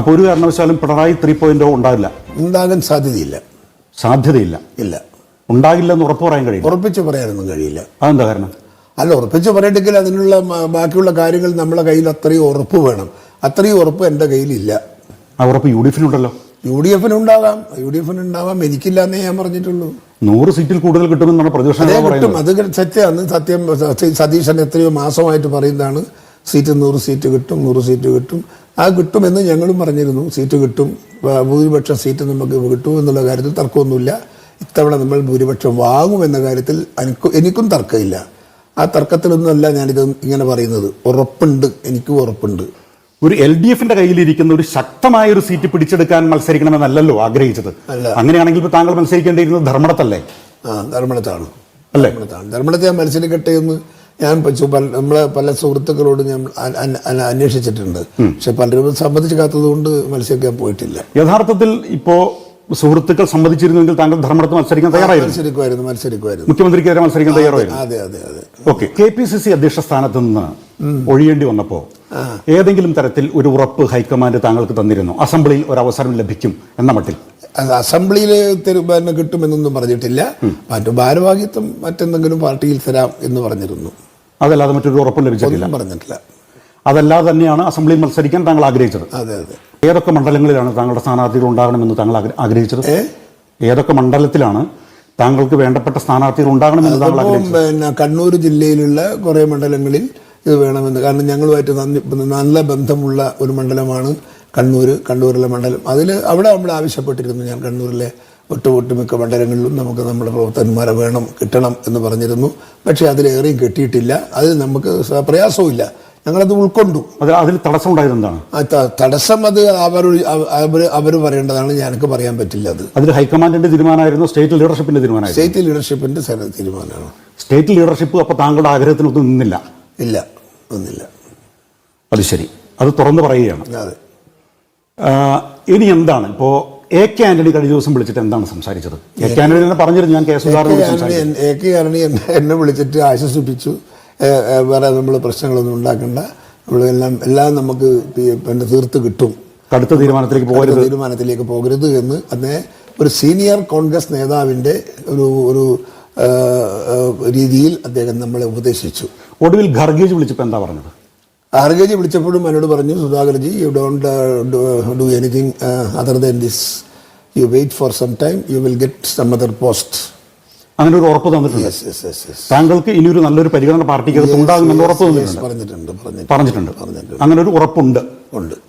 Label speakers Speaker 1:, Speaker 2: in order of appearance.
Speaker 1: അപ്പോൾ ഒരു കാരണവശാലും പിണറായി 3.0 ഉണ്ടാകില്ല,
Speaker 2: ഉണ്ടാകാൻ സാധ്യതയില്ല.
Speaker 1: സാധ്യതയില്ല.
Speaker 2: ഇല്ല,
Speaker 1: ഉണ്ടാകില്ലെന്ന് ഉറപ്പ് പറയാൻ കഴിയില്ല.
Speaker 2: ഉറപ്പിച്ച് പറയാനൊന്നും കഴിയില്ല.
Speaker 1: അതെന്താ കാരണം?
Speaker 2: അല്ല, ഉറപ്പിച്ച് പറയണമെങ്കിൽ അതിനുള്ള ബാക്കിയുള്ള കാര്യങ്ങൾ നമ്മളെ കയ്യിൽ അത്രയും ഉറപ്പ് വേണം. അത്രയും ഉറപ്പ് എൻ്റെ കയ്യിലില്ല.
Speaker 1: ആ ഉറപ്പ് UDF ഉണ്ടല്ലോ.
Speaker 2: UDF ഉണ്ടാവാം, എനിക്കില്ല എന്നേ ഞാൻ പറഞ്ഞിട്ടുള്ളൂ.
Speaker 1: 100 സീറ്റിൽ കൂടുതൽ കിട്ടുമെന്നാണ് പ്രതിപക്ഷം
Speaker 2: കിട്ടും. അത് സത്യമാണ്. സതീശൻ എത്രയോ മാസമായിട്ട് പറയുന്നതാണ് സീറ്റ് 100 സീറ്റ് കിട്ടും. ആ കിട്ടുമെന്ന് ഞങ്ങളും പറഞ്ഞിരുന്നു. സീറ്റ് കിട്ടും, ഭൂരിപക്ഷം സീറ്റ് നമുക്ക് കിട്ടും എന്നുള്ള കാര്യത്തിൽ തർക്കമൊന്നുമില്ല. ഇത്തവണ നമ്മൾ ഭൂരിപക്ഷം വാങ്ങുമെന്ന കാര്യത്തിൽ എനിക്കും തർക്കമില്ല. ആ തർക്കത്തിലൊന്നുമല്ല ഞാനിത് ഇങ്ങനെ പറയുന്നത്. ഉറപ്പുണ്ട്, എനിക്കും ഉറപ്പുണ്ട്.
Speaker 1: ഒരു LDFന്റെ കയ്യിലിരിക്കുന്ന ഒരു ശക്തമായ ഒരു സീറ്റ് പിടിച്ചെടുക്കാൻ മത്സരിക്കണമെന്നല്ലോ ആഗ്രഹിച്ചത്. അങ്ങനെയാണെങ്കിൽ ഇപ്പോൾ താങ്കൾ മത്സരിക്കേണ്ടിയിരുന്നത് ധർമ്മടത്തല്ലേ?
Speaker 2: ധർമ്മടത്താണ്
Speaker 1: അല്ലേ?
Speaker 2: ധർമ്മടത്തെ ഞാൻ മത്സരിക്കട്ടെ എന്ന് ഞാൻ നമ്മളെ പല സുഹൃത്തുക്കളോട് ഞാൻ അന്വേഷിച്ചിട്ടുണ്ട്. പക്ഷെ പലരും സമ്മതിക്കാത്തത് കൊണ്ട് മത്സരിക്കാൻ പോയിട്ടില്ല.
Speaker 1: യഥാർത്ഥത്തിൽ ഇപ്പോ സുഹൃത്തുക്കൾ സമ്മതിച്ചിരുന്നെങ്കിൽ താങ്കൾ ധർമ്മടത്ത് മത്സരിക്കാൻ
Speaker 2: തയ്യാറായിരുന്നു.
Speaker 1: മുഖ്യമന്ത്രിക്കെതിരെ മത്സരിക്കാൻ തയ്യാറായിരുന്നു.
Speaker 2: അതെ.
Speaker 1: ഓക്കെ. KPCC അധ്യക്ഷ സ്ഥാനത്ത് നിന്ന് ഒഴിയേണ്ടി വന്നപ്പോ ഏതെങ്കിലും തരത്തിൽ ഒരു ഉറപ്പ് ഹൈക്കമാൻഡ് താങ്കൾക്ക് തന്നിരുന്നു, അസംബ്ലിയിൽ ഒരു അവസരം ലഭിക്കും എന്ന മട്ടിൽ?
Speaker 2: അസംബ്ലിയിൽ കിട്ടുമെന്നൊന്നും പറഞ്ഞിട്ടില്ല. മറ്റു ഭാരവാഹിത്വം മറ്റെന്തെങ്കിലും പാർട്ടിയിൽ തരാം എന്ന് പറഞ്ഞിരുന്നു.
Speaker 1: അതല്ലാതെ മറ്റൊരു ഉറപ്പും ലഭിച്ചിട്ടില്ല.
Speaker 2: പറഞ്ഞിട്ടില്ല.
Speaker 1: അതല്ലാതെ തന്നെയാണ് അസംബ്ലിയിൽ മത്സരിക്കാൻ താങ്കൾ ആഗ്രഹിച്ചത്.
Speaker 2: അതെ.
Speaker 1: ഏതൊക്കെ മണ്ഡലങ്ങളിലാണ് താങ്കളുടെ സ്ഥാനാർത്ഥികൾ ഉണ്ടാകണമെന്ന് താങ്കൾ ആഗ്രഹിച്ചത്? ഏതൊക്കെ മണ്ഡലത്തിലാണ് താങ്കൾക്ക് വേണ്ടപ്പെട്ട സ്ഥാനാർത്ഥികൾ ഉണ്ടാകണമെന്ന് താങ്കൾ ആഗ്രഹിച്ചത്?
Speaker 2: പിന്നെ കണ്ണൂർ ജില്ലയിലുള്ള കുറേ മണ്ഡലങ്ങളിൽ ഇത് വേണമെന്ന്. കാരണം ഞങ്ങളുമായിട്ട് നല്ല ബന്ധമുള്ള ഒരു മണ്ഡലമാണ് കണ്ണൂരിലെ മണ്ഡലം. അവിടെ നമ്മൾ ആവശ്യപ്പെട്ടിരുന്നു. ഞാൻ കണ്ണൂരിലെ ഒട്ടുമിക്ക മണ്ഡലങ്ങളിലും നമുക്ക് നമ്മുടെ പ്രവർത്തകന്മാരെ കിട്ടണം എന്ന് പറഞ്ഞിരുന്നു. പക്ഷേ അതിലേറെയും കിട്ടിയിട്ടില്ല. അതിൽ നമുക്ക് പ്രയാസവും. ഞങ്ങളത് ഉൾക്കൊണ്ടു.
Speaker 1: അതിൽ തടസ്സം ഉണ്ടായത് എന്താണ്?
Speaker 2: തടസ്സം അത് അവർ പറയേണ്ടതാണ്, ഞങ്ങൾക്ക് പറയാൻ പറ്റില്ല. അതിൽ
Speaker 1: ഹൈക്കമാൻഡിന്റെ തീരുമാനമായിരുന്നു, സ്റ്റേറ്റ് ലീഡർഷിപ്പിന്റെ തീരുമാനമായിരുന്നു?
Speaker 2: സ്റ്റേറ്റ് ലീഡർഷിപ്പിന്റെ തീരുമാനമാണ്.
Speaker 1: സ്റ്റേറ്റ് ലീഡർഷിപ്പ് അപ്പോൾ താങ്കളുടെ ആഗ്രഹത്തിനൊന്നും നിന്നില്ല?
Speaker 2: ഇല്ല, ഒന്നില്ല.
Speaker 1: അത് ശരി, അത് തുറന്നു പറയുകയാണ്.
Speaker 2: അതെ.
Speaker 1: ഇനി എന്താണ് ഇപ്പോൾ AK ആന്റണി കഴിഞ്ഞ ദിവസം വിളിച്ചിട്ട് എന്താണ് സംസാരിച്ചത്? AK ആന്റണി പറഞ്ഞിരുന്നു, ഞാൻ
Speaker 2: AK ആന്റണി എന്നെ വിളിച്ചിട്ട് ആശ്വസിപ്പിച്ചു. വേറെ നമ്മൾ പ്രശ്നങ്ങളൊന്നും ഉണ്ടാക്കണ്ട, എല്ലാം നമുക്ക് പിന്നെ തീർത്ത് കിട്ടും,
Speaker 1: കടുത്ത
Speaker 2: തീരുമാനത്തിലേക്ക് പോകരുത് എന്ന് ഒരു സീനിയർ കോൺഗ്രസ് നേതാവിൻ്റെ ഒരു രീതിയിൽ അദ്ദേഹം നമ്മളെ ഉപദേശിച്ചു.
Speaker 1: ഒടുവിൽ ഖർഗേജി വിളിച്ചപ്പോൾ എന്താ പറഞ്ഞത്?
Speaker 2: ഖർഗേജി വിളിച്ചപ്പോഴും എന്നോട് പറഞ്ഞു, Sudhakarji, you don't do anything other than this, U wait for some time, you will get some other post.
Speaker 1: അങ്ങനെ ഒരു ഉറപ്പ് തന്നിട്ടുണ്ട്. താങ്കൾക്ക് ഇനിയൊരു നല്ലൊരു പരിഗണന പാർട്ടിക്കകത്ത് ഉണ്ടാകുമെന്ന് ഉറപ്പ് തന്നിട്ടുണ്ട്.
Speaker 2: പറഞ്ഞിട്ടുണ്ട്.
Speaker 1: അങ്ങനെ ഒരു ഉറപ്പുണ്ട്.